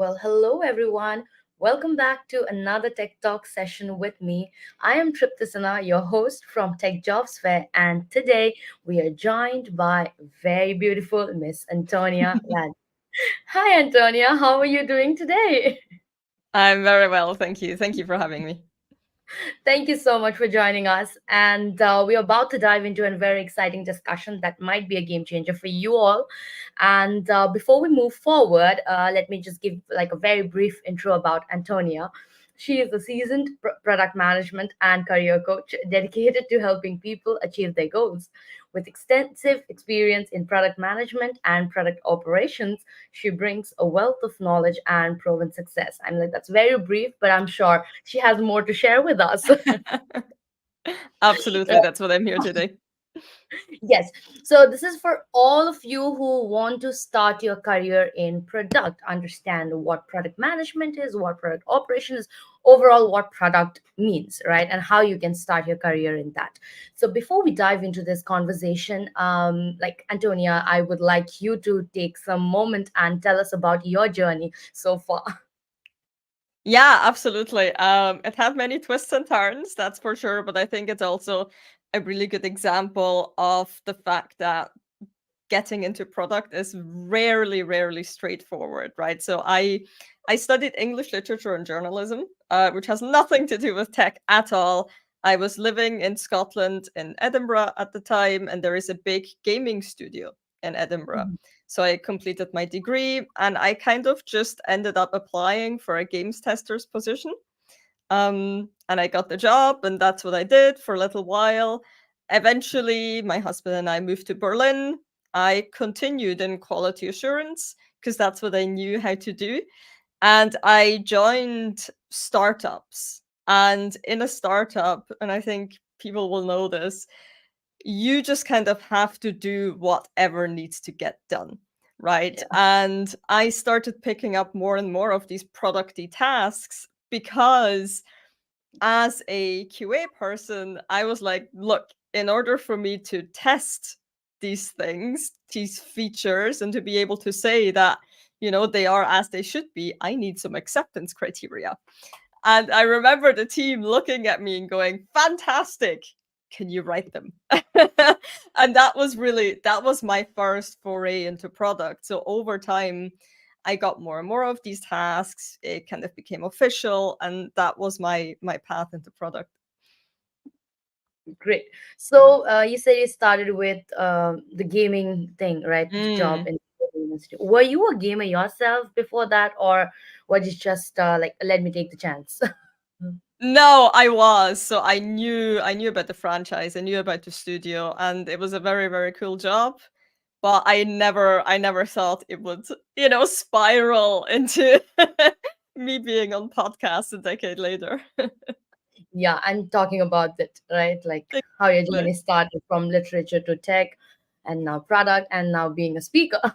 Well, hello everyone. Welcome back to another Tech Talk session with me. I am Triptisana, your host from Tech Jobs Fair, and today we are joined by very beautiful Miss Antonia Landi. Hi, Antonia. How are you doing today? I'm very well, thank you. Thank you for having me. Thank you so much for joining us. And we're about to dive into a very exciting discussion that might be a game changer for you all. And before we move forward, let me just give like a very brief intro about Antonia. She is a seasoned product management and career coach dedicated to helping people achieve their goals. With extensive experience in product management and product operations, she brings a wealth of knowledge and proven success. I'm like, that's very brief, but I'm sure she has more to share with us. Absolutely, that's what I'm here today. Yes. So this is for all of you who want to start your career in product, understand what product management is, what product operation is, overall what product means, right? And how you can start your career in that. So before we dive into this conversation, like Antonia, I would like you to take some moment and tell us about your journey so far. Yeah, absolutely. It had many twists and turns, that's for sure, but I think it's also a really good example of the fact that getting into product is rarely straightforward, right? So I studied English literature and journalism, which has nothing to do with tech at all. I was living in Scotland in Edinburgh at the time, and there is a big gaming studio in Edinburgh. So I completed my degree, and I kind of just ended up applying for a games tester's position. And I got the job, and that's what I did for a little while. Eventually, my husband and I moved to Berlin. I continued in quality assurance because that's what I knew how to do. And I joined startups. And in a startup, and I think people will know this, you just kind of have to do whatever needs to get done. Right. Yeah. And I started picking up more and more of these producty tasks because as a QA person, I was like, look, in order for me to test these things, these features, and to be able to say that, they are as they should be, I need some acceptance criteria. And I remember the team looking at me and going, fantastic. Can you write them? And that was my first foray into product. So over time, I got more and more of these tasks. It kind of became official, and that was my path into product. Great. So you said you started with the gaming thing, right? The job Mm. in the gaming industry. Were you a gamer yourself before that, or was it just like let me take the chance? No, I was. So I knew about the franchise, I knew about the studio, and it was a very cool job. But I never thought it would, spiral into me being on podcasts a decade later. Yeah, I'm talking about it, right? Like how your Exactly. journey started from literature to tech, and now product, and now being a speaker.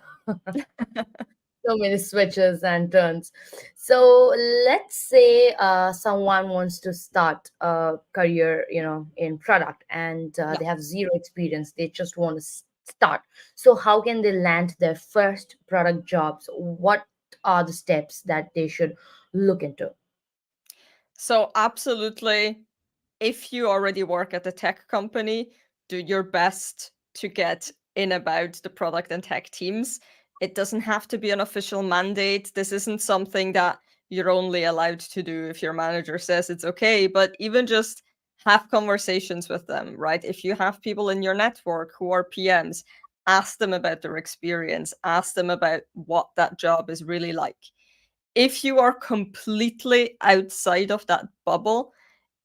So many switches and turns. So let's say someone wants to start a career, in product, and Yeah. they have zero experience. They just want to start. So how can they land their first product jobs? What are the steps that they should look into? So absolutely, if you already work at a tech company, do your best to get in about the product and tech teams. It doesn't have to be an official mandate. This isn't something that you're only allowed to do if your manager says it's okay, but even just have conversations with them, right? If you have people in your network who are PMs, ask them about their experience, ask them about what that job is really like. If you are completely outside of that bubble,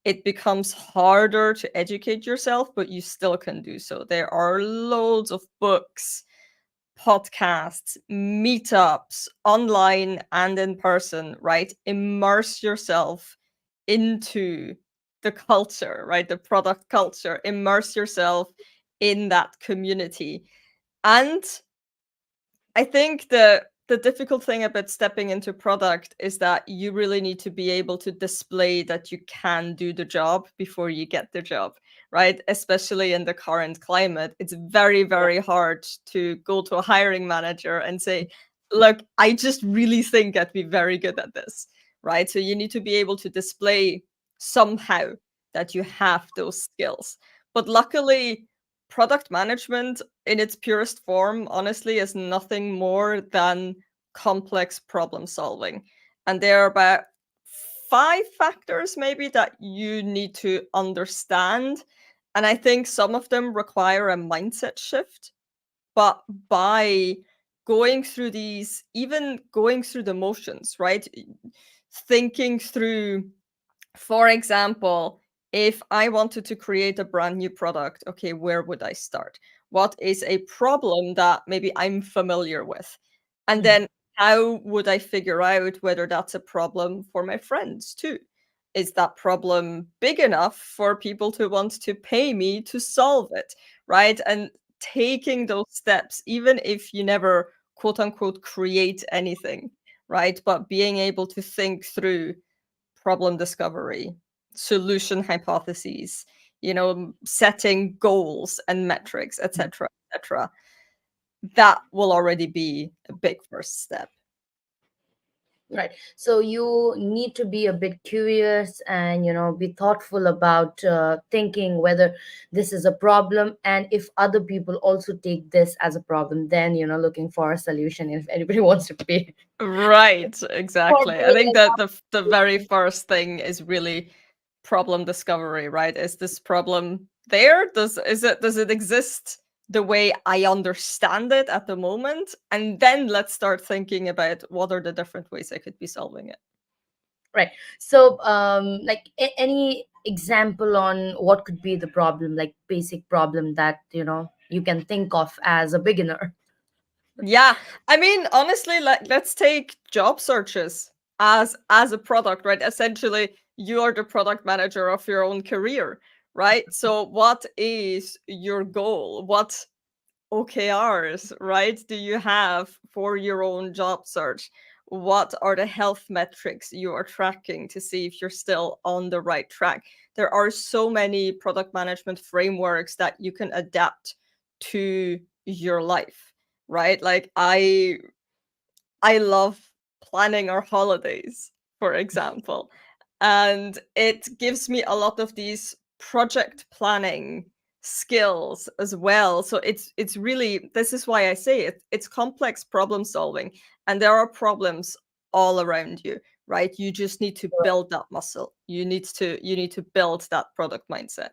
it becomes harder to educate yourself, but you still can do so. There are loads of books, podcasts, meetups, online and in person, right? Immerse yourself into the culture, right? The product culture. Immerse yourself in that community. And I think the difficult thing about stepping into product is that you really need to be able to display that you can do the job before you get the job, right? Especially in the current climate, it's very hard to go to a hiring manager and say, look, I just really think I'd be very good at this, right? So you need to be able to display somehow that you have those skills. But luckily, product management in its purest form, honestly, is nothing more than complex problem solving. And there are about 5 factors maybe that you need to understand. And I think some of them require a mindset shift, but by going through these, even going through the motions, right? Thinking through, for example, if I wanted to create a brand new product, okay, where would I start? What is a problem that maybe I'm familiar with? And Mm. then how would I figure out whether that's a problem for my friends too? Is that problem big enough for people to want to pay me to solve it? Right. And taking those steps, even if you never quote unquote create anything, right? But being able to think through problem discovery, solution hypotheses, setting goals and metrics, etc., etc. That will already be a big first step. Right. So you need to be a bit curious and, be thoughtful about thinking whether this is a problem. And if other people also take this as a problem, then, looking for a solution if anybody wants to pay Right, for exactly. I doing think it. that the very first thing is really problem discovery, right? Is this problem there? Does it exist the way I understand it at the moment? And then let's start thinking about what are the different ways I could be solving it. Right. So, like any example on what could be the problem, like basic problem that, you can think of as a beginner. Yeah, I mean, honestly, let's take job searches as a product, right? Essentially, you are the product manager of your own career, right? So, what is your goal? What OKRs, right, do you have for your own job search? What are the health metrics you are tracking to see if you're still on the right track? There are so many product management frameworks that you can adapt to your life, right? Like I love planning our holidays, for example. And it gives me a lot of these project planning skills as well. So it's really, this is why I say it's complex problem solving, and there are problems all around you, right? You just need to build that muscle. You need to build that product mindset.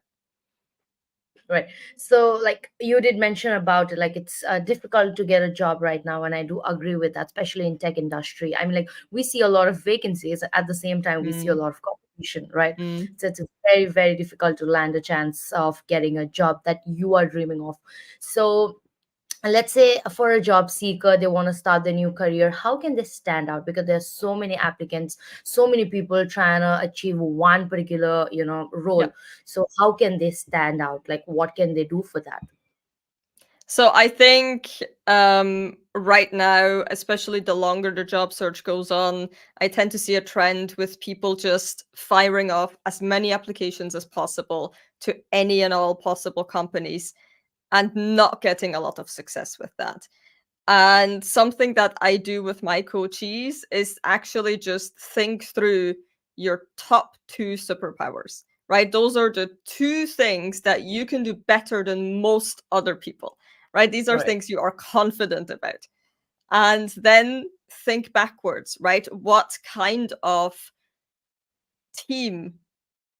Right. So, like you did mention about it, like it's difficult to get a job right now, and I do agree with that, especially in tech industry. I mean, like we see a lot of vacancies. At the same time, we see a Mm, lot of competition, right? mm. So it's very, very difficult to land a chance of getting a job that you are dreaming of. So let's say for a job seeker, they want to start their new career, how can they stand out? Because there's so many applicants, so many people trying to achieve one particular role. Yeah. So how can they stand out? Like what can they do for that? So I think right now, especially the longer the job search goes on, I tend to see a trend with people just firing off as many applications as possible to any and all possible companies and not getting a lot of success with that. And something that I do with my coachees is actually just think through your top two superpowers, right? Those are the two things that you can do better than most other people, right? These are Right. things you are confident about. And then think backwards, right? What kind of team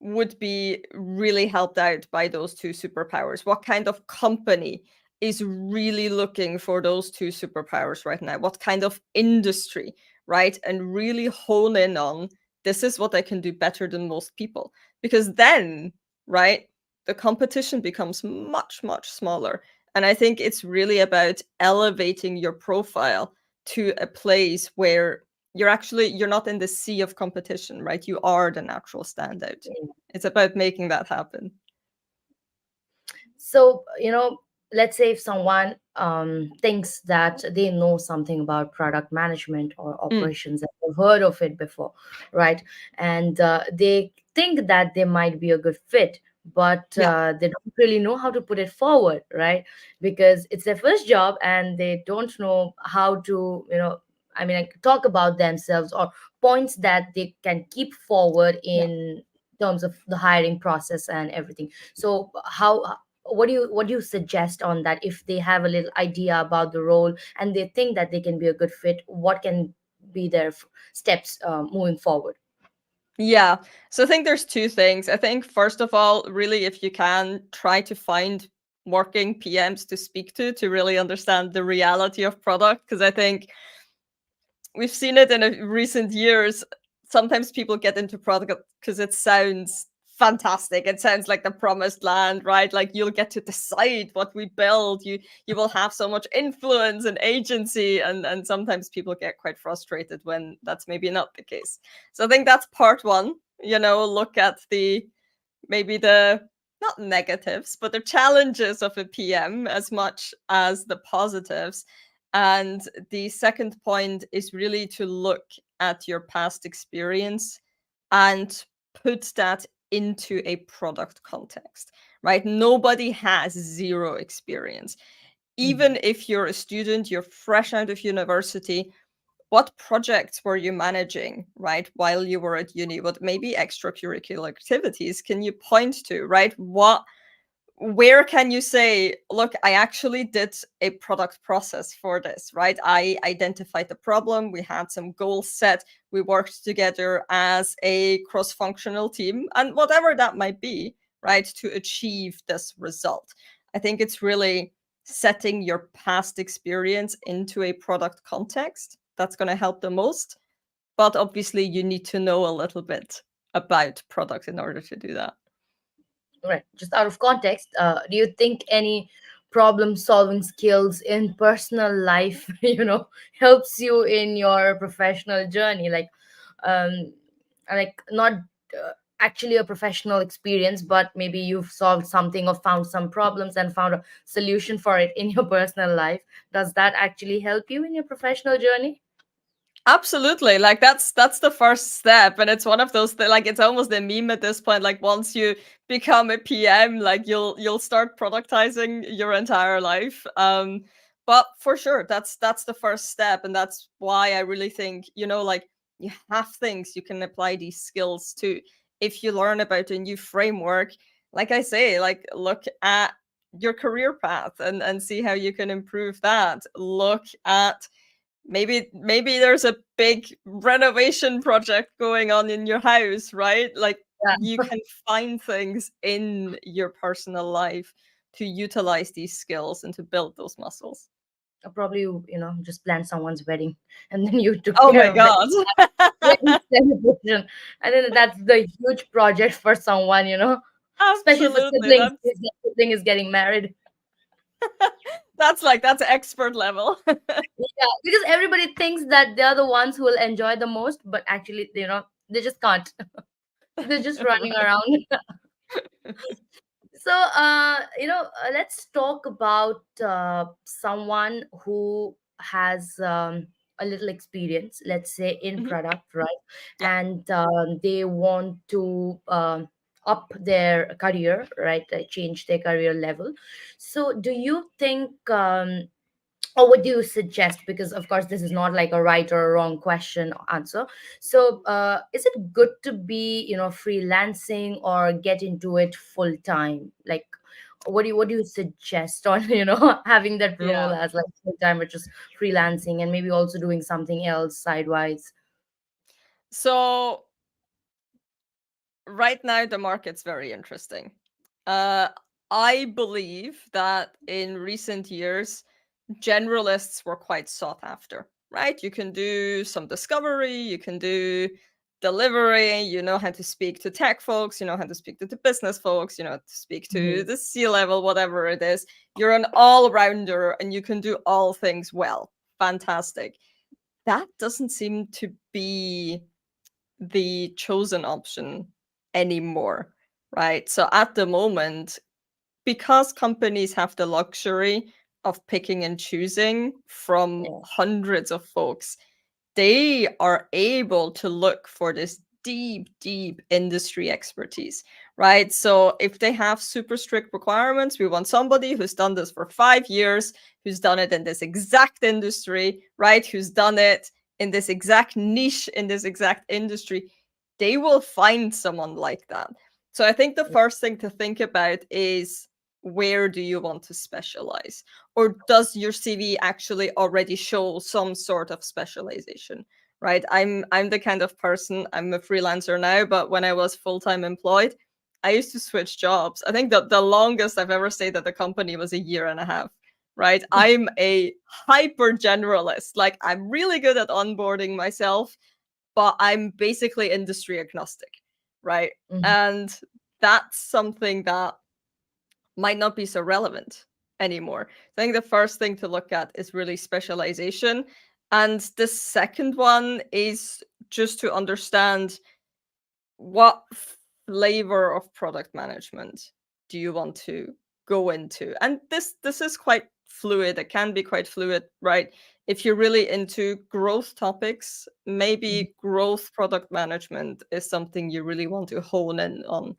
would be really helped out by those two superpowers? What kind of company is really looking for those two superpowers right now? What kind of industry, right? And really hone in on this is what I can do better than most people. Because then, right, the competition becomes much, much smaller. And I think it's really about elevating your profile to a place where you're not in the sea of competition, right? You are the natural standout. It's about making that happen. So, let's say if someone thinks that they know something about product management or Mm, operations, and they've heard of it before, right? And they think that they might be a good fit. but Yeah. they don't really know how to put it forward, right? Because it's their first job and they don't know how to, I mean, like, talk about themselves or points that they can keep forward Yeah. in terms of the hiring process and everything. So how, what do you suggest on that? If they have a little idea about the role and they think that they can be a good fit, what can be their steps moving forward? Yeah. So I think there's two things. I think first of all, really, if you can try to find working PMs to speak to really understand the reality of product, because I think we've seen it in recent years. Sometimes people get into product because it sounds fantastic. It sounds like the promised land, right? Like you'll get to decide what we build. You will have so much influence and agency, and sometimes people get quite frustrated when that's maybe not the case. So I think that's part one. Look at the maybe the not negatives, but the challenges of a PM as much as the positives. And the second point is really to look at your past experience and put that into a product context, right? Nobody has zero experience. Mhm. Even if you're a student, you're fresh out of university, what projects were you managing, right, while you were at uni? What maybe extracurricular activities can you point to, right? Where can you say, look, I actually did a product process for this, right? I identified the problem, we had some goals set, we worked together as a cross-functional team, and whatever that might be, right, to achieve this result. I think it's really setting your past experience into a product context that's going to help the most. But obviously, you need to know a little bit about product in order to do that. Right. Just out of context, do you think any problem solving skills in personal life, helps you in your professional journey? Um, like not actually a professional experience, but maybe you've solved something or found some problems and found a solution for it in your personal life. Does that actually help you in your professional journey? Absolutely. Like that's the first step. And it's one of those like it's almost a meme at this point. Like once you become a PM, like you'll start productizing your entire life. But for sure, that's the first step. And that's why I really think, like you have things you can apply these skills to. If you learn about a new framework, like I say, like look at your career path and see how you can improve that. Look at maybe there's a big renovation project going on in your house, right? Like you Yeah. can find things in your personal life to utilize these skills and to build those muscles. Probably just planned someone's wedding and then you took Oh care my of that god. wedding celebration. I think that's the huge project for someone, especially for Absolutely. siblings. That's If their sibling is getting married. that's expert level. Yeah, because everybody thinks that they are the ones who will enjoy the most, but actually, they just can't. They're just running Right. around. So, let's talk about someone who has a little experience, let's say in Mhm. product, right? Yeah. And they want to up their career, right? Change their career level. So, do you think or what do you suggest, because of course this is not like a right or a wrong question or answer? So is it good to be freelancing or get into it full time? Like, what do you suggest on having that role Yeah. as like full time, which is freelancing, and maybe also doing something else sidewise? So right now the market's very interesting. Uh, I believe that in recent years, generalists were quite sought after, right? You can do some discovery, you can do delivery, you know how to speak to tech folks, you know how to speak to the business folks, you know how to speak to Mhm. the C level, whatever it is. You're an all rounder and you can do all things well. Fantastic. That doesn't seem to be the chosen option anymore, right? So at the moment, because companies have the luxury of picking and choosing from Yeah. hundreds of folks, they are able to look for this deep industry expertise, right? So if they have super strict requirements, we want somebody who's done this for 5 years, who's done it in this exact industry, right? Who's done it in this exact niche, in this exact industry. They will find someone like that. So I think the first thing to think about is, where do you want to specialize? Or does your CV actually already show some sort of specialization? Right? I'm the kind of person, I'm a freelancer now, but when I was full-time employed, I used to switch jobs. I think that the longest I've ever stayed at the company was a year and a half. Right? I'm a hyper generalist. Like, I'm really good at onboarding myself, but I'm basically industry agnostic, right? Mhm. And that's something that might not be so relevant anymore. I think the first thing to look at is really specialization. And the second one is just to understand, what flavor of product management do you want to go into? And this is quite fluid. It can be quite fluid, right? If you're really into growth topics, Mhm. maybe growth product management is something you really want to hone in on.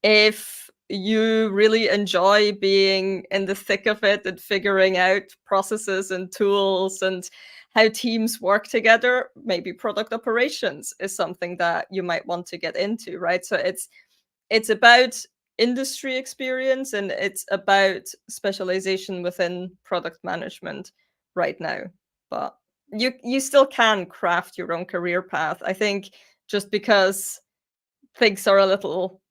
If you really enjoy being in the thick of it and figuring out processes and tools and how teams work together, maybe product operations is something that you might want to get into, right? So it's about industry experience, and it's about specialization within product management right now. But you still can craft your own career path. I think just because things are a little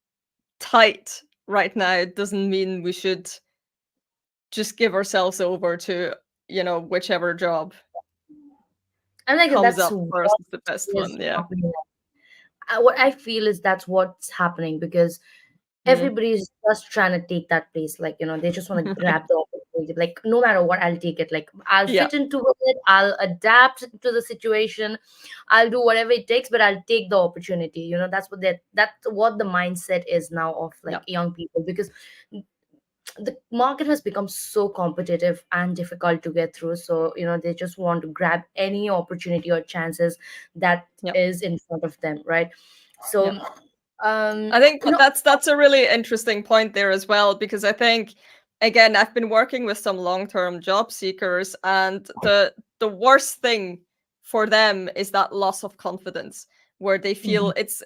tight right now, it doesn't mean we should just give ourselves over to, whichever job And like comes that's up what first is the best is one. Yeah. happening. What I feel is that's what's happening because Mm. everybody's just trying to take that place. Like, they just want to grab the opportunity. Like, no matter what, I'll take it. Like, I'll Yeah. fit into it. I'll adapt to the situation. I'll do whatever it takes, but I'll take the opportunity. That's what the mindset is now of like Yeah. young people, because the market has become so competitive and difficult to get through. So, they just want to grab any opportunity or chances that Yeah. is in front of them, right? So, Yeah. um, I think you know, that's a really interesting point there as well, because I think, again, I've been working with some long-term job seekers, and the worst thing for them is that loss of confidence, where they feel Mhm.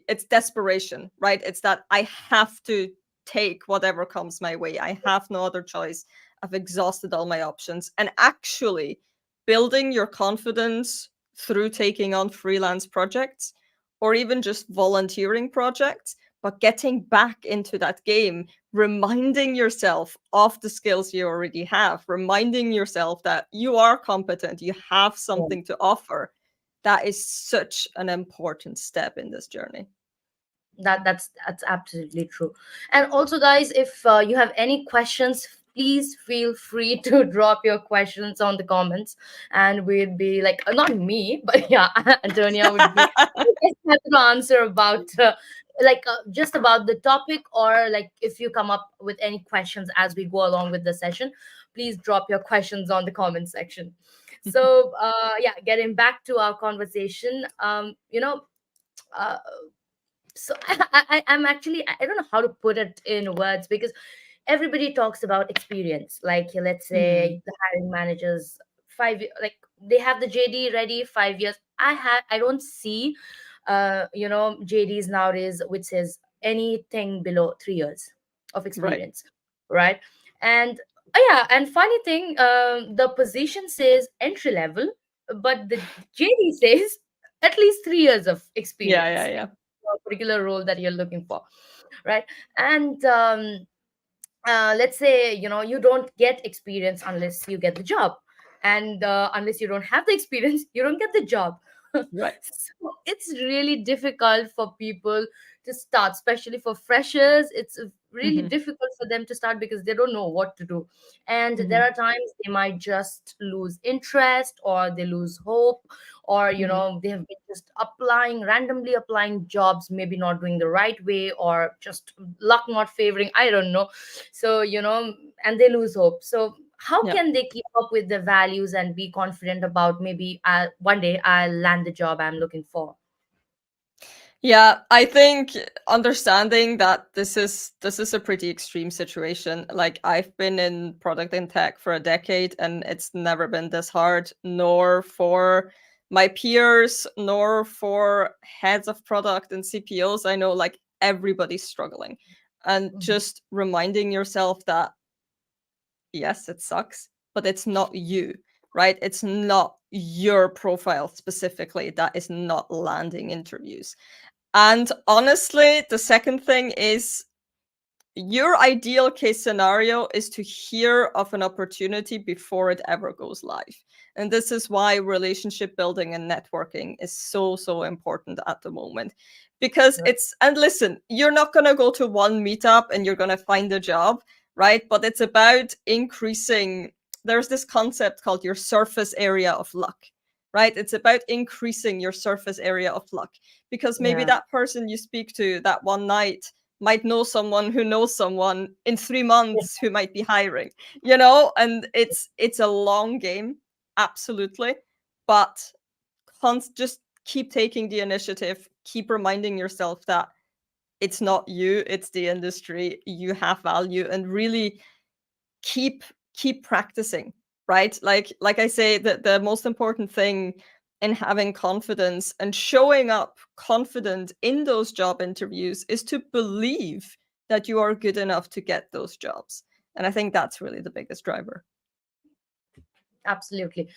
it's desperation, right? It's that I have to take whatever comes my way. I have no other choice. I've exhausted all my options. And actually building your confidence through taking on freelance projects, or even just volunteering projects, but getting back into that game, reminding yourself of the skills you already have, reminding yourself that you are competent, you have something to offer. That is such an important step in this journey. That's absolutely true. And also, guys, if you have any questions, please feel free to drop your questions on the comments, and we'd be like, not me, but yeah, Antonia would be happy to answer about just about the topic, or like if you come up with any questions as we go along with the session, please drop your questions on the comment section. So yeah, getting back to our conversation, uh, so I'm actually, I don't know how to put it in words, because everybody talks about experience. Like, let's say Mm, the hiring managers, like they have the JD ready, 5 years. I don't see JDs nowadays which says anything below 3 years of right. experience, right? And yeah, and funny thing, the position says entry level, but the JD says at least 3 years of Yeah, yeah, experience yeah. a particular role that you're looking for, right? And let's say, you don't get experience unless you get the job, and unless you don't have the experience, you don't get the job. Right. So it's really difficult for people to start, especially for freshers. It's really Hmm. difficult for them to start because they don't know what to do, and there Hmm. are times they might just lose interest, or they lose hope, or Hmm. they have been just applying, randomly applying jobs, maybe not doing the right way, or just luck not favoring, I don't know. So, and they lose hope. So how Yeah. can they keep up with the values and be confident about, maybe one day I'll land the job I'm looking for? Yeah, I think understanding that this is a pretty extreme situation. Like I've been in product and tech for a decade and it's never been this hard, nor for my peers, nor for heads of product and CPOs. I know like everybody's struggling. And Mhm. just reminding yourself that yes, it sucks, but it's not you, right? It's not your profile specifically that is not landing interviews. And honestly, the second thing is your ideal case scenario is to hear of an opportunity before it ever goes live. And this is why relationship building and networking is so, so important at the moment. Because Right. it's, and listen, you're not going to go to one meetup and you're going to find a job, right? But it's about increasing, there's this concept called your surface area of luck, right? It's about increasing your surface area of luck because maybe Yeah. that person you speak to that one night might know someone who knows someone in three Yeah. months who might be hiring, you know, and it's a long game, absolutely. But just keep taking the initiative, keep reminding yourself that it's not you, it's the industry, you have value, and really keep keep practicing, right? Like I say, that the most important thing in having confidence and showing up confident in those job interviews is to believe that you are good enough to get those jobs. And I think that's really the biggest driver. Absolutely.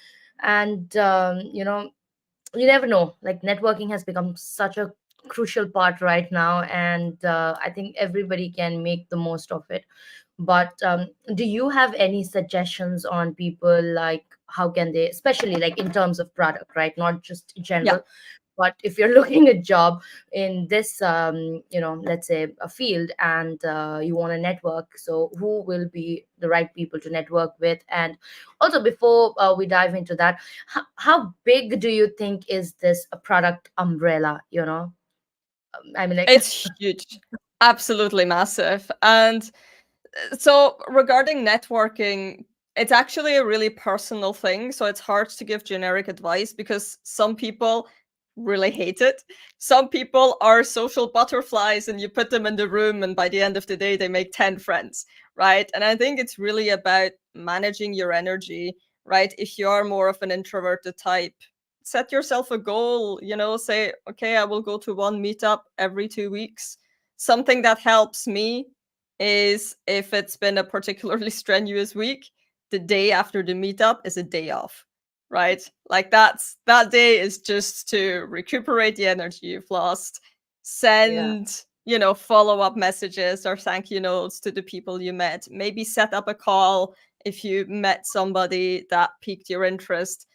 And you never know, like networking has become such a crucial part right now, and I think everybody can make the most of it. But do you have any suggestions on people, like how can they, especially like in terms of product, right, not just Yeah. general, but if you're looking at job in this let's say a field, and you want to network, so who will be the right people to network with? And also, before we dive into that, how big do you think is this a product umbrella, I mean, like It's huge, absolutely massive. And so regarding networking, it's actually a really personal thing. So it's hard to give generic advice because some people really hate it. Some people are social butterflies and you put them in the room and by the end of the day they make 10 friends, right? And I think it's really about managing your energy, right? If you are more of an introverted type, set yourself a goal, you know, say, okay, I will go to one meetup every 2 weeks. Something that helps me is if it's been a particularly strenuous week, the day after the meetup is a day off, right? Like that day is just to recuperate the energy you've lost, yeah, send, you know, follow-up messages or thank you notes to the people you met, maybe set up a call if you met somebody that piqued your interest,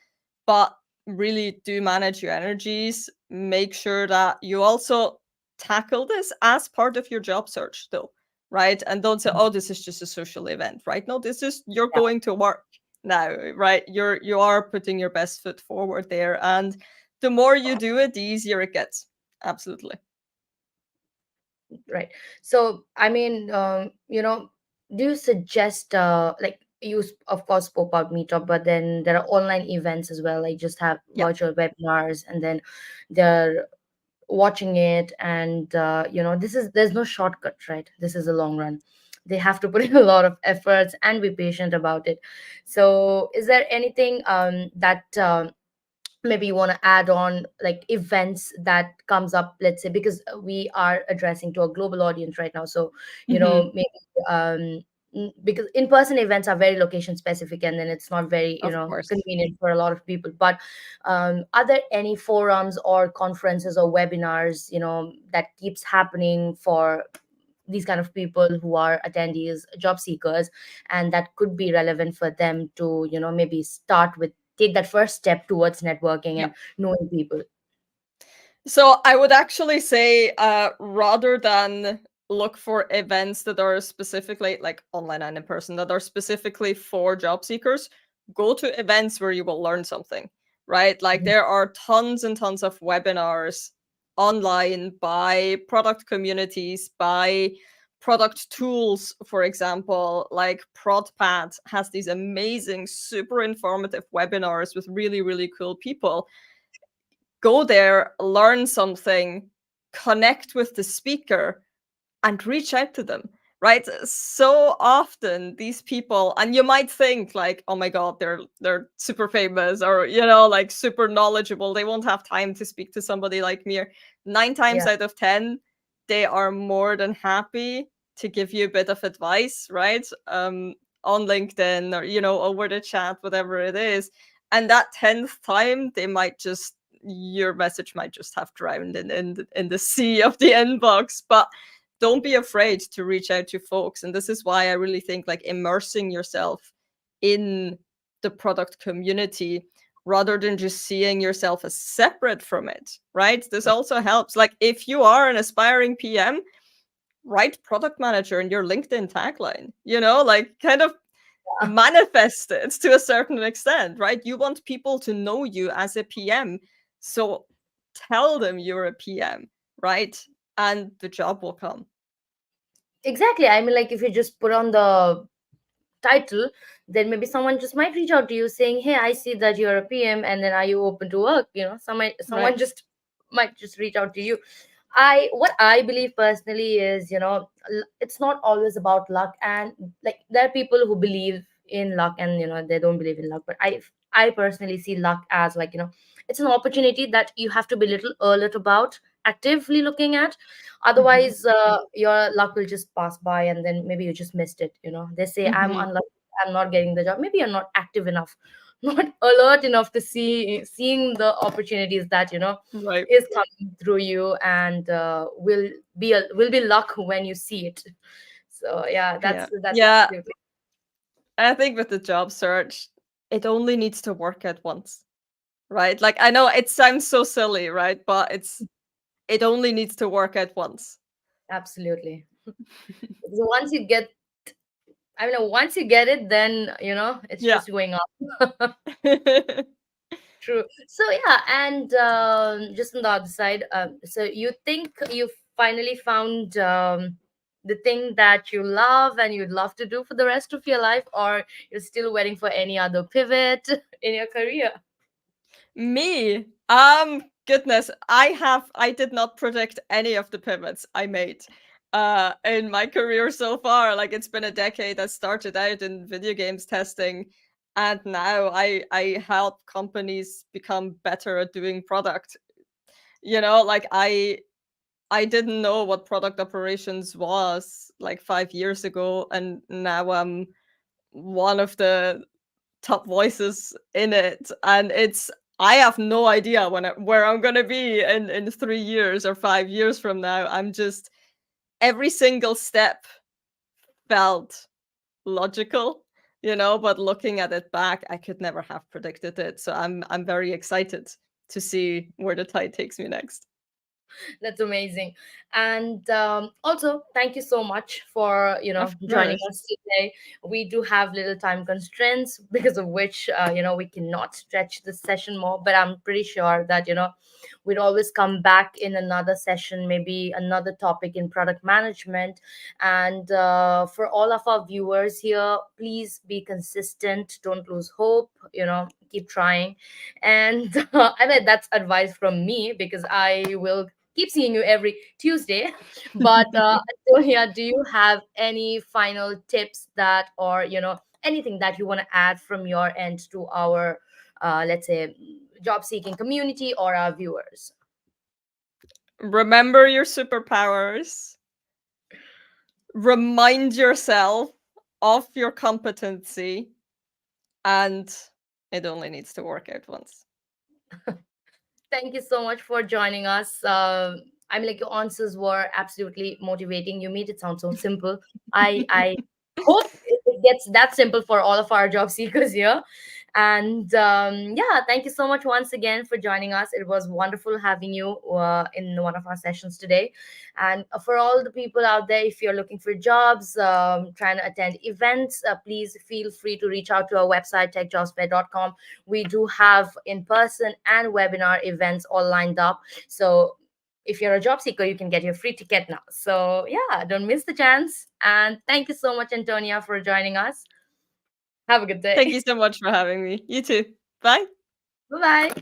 but really do manage your energies. Make sure that you also tackle this as part of your job search, though, right? And don't say, "Oh, this is just a social event," right? No, this is you're yeah. going to work now, right? You are putting your best foot forward there, and the more you do it, the easier it gets. Absolutely. Right. So, I mean, do you suggest, like, of course, spoke about Meetup, but then there are online events as well. Like, just have Yeah, virtual webinars, and then they're watching it. And, there's no shortcut, right? This is a long run. They have to put in a lot of efforts and be patient about it. So, is there anything that maybe you want to add on, like events that comes up, let's say, because we are addressing to a global audience right now, so hmm, maybe because in-person events are very location specific, and then it's not very of course. convenient for a lot of people. But are there any forums or conferences or webinars that keeps happening for these kind of people who are attendees, job seekers, and that could be relevant for them to maybe start with, take that first step towards networking Yeah. and knowing people? So I would actually say, rather than look for events that are specifically like online and in person that are specifically for job seekers, go to events where you will learn something, right? Like Mhm. there are tons and tons of webinars online by product communities, by product tools, for example, like ProdPad has these amazing, super informative webinars with really, really cool people. Go there, learn something, connect with the speaker and reach out to them, right? So often these people, and you might think like, oh my god, they're super famous, or like super knowledgeable, they won't have time to speak to somebody like me. Or 9 times Yeah. out of 10, they are more than happy to give you a bit of advice, right? On LinkedIn, or over the chat, whatever it is. And that 10th time, they might just, your message might just have drowned in the sea of the inbox. But don't be afraid to reach out to folks. And this is why I really think like immersing yourself in the product community rather than just seeing yourself as separate from it, right? This also helps. Like if you are an aspiring PM, write product manager in your LinkedIn tagline, like kind of manifest it to a certain extent, right? You want people to know you as a PM. So tell them you're a PM, right? And the job will come. Exactly. I mean, like if you just put on the title, then maybe someone just might reach out to you saying, "Hey, I see that you're a PM, and then are you open to work?" Someone Right. just might just reach out to you. What I believe personally is, it's not always about luck, and like there are people who believe in luck, and they don't believe in luck. But I personally see luck as, like, it's an opportunity that you have to be little alert about, actively looking at. Mhm. Otherwise, your luck will just pass by, and then maybe you just missed it. They say, I'm Mhm. unlucky, I'm not getting the job. Maybe you're not active enough, not alert enough to seeing the opportunities that Right. is coming through you, and will be luck when you see it. So yeah, Yeah. that's Yeah. absolutely. I think with the job search, it only needs to work out once, right? Like I know it sounds so silly, right? But it only needs to work out once. Absolutely. So once you get it, then it's Yeah. just going up. True. So yeah, and just on the other side, so you think you finally found the thing that you love and you'd love to do for the rest of your life, or you're still waiting for any other pivot in your career? Me? Goodness, I did not predict any of the pivots I made in my career so far. Like it's been a decade. I started out in video games testing, and now I help companies become better at doing product. Like I didn't know what product operations was like 5 years ago, and now I'm one of the top voices in it, and I have no idea where I'm gonna be in 3 years or 5 years from now. I'm just every single step felt logical, but looking at it back, I could never have predicted it. So I'm very excited to see where the tide takes me next. That's amazing. And also, thank you so much for Of joining course. us today. We do have little time constraints, because of which we cannot stretch this session more. But I'm pretty sure that we'd always come back in another session, maybe another topic in product management. And for all of our viewers here, please be consistent. Don't lose hope. Keep trying. And I mean, that's advice from me, because I will keep seeing you every Tuesday. But Antonia, do you have any final tips that, or anything that you want to add from your end to our, let's say, job seeking community or our viewers? Remember your superpowers. Remind yourself of your competency, and it only needs to work out once. Thank you so much for joining us. I mean, like, your answers were absolutely motivating. You made it sound so simple. I hope it gets that simple for all of our job seekers here. And yeah, thank you so much once again for joining us. It was wonderful having you in one of our sessions today. And for all the people out there, if you're looking for jobs, trying to attend events, please feel free to reach out to our website, techjobsfair.com. We do have in person and webinar events all lined up. So if you're a job seeker, you can get your free ticket now. So yeah, don't miss the chance. And thank you so much, Antonia, for joining us. Have a good Thank you day. so much for having me. You too. Bye. Bye bye.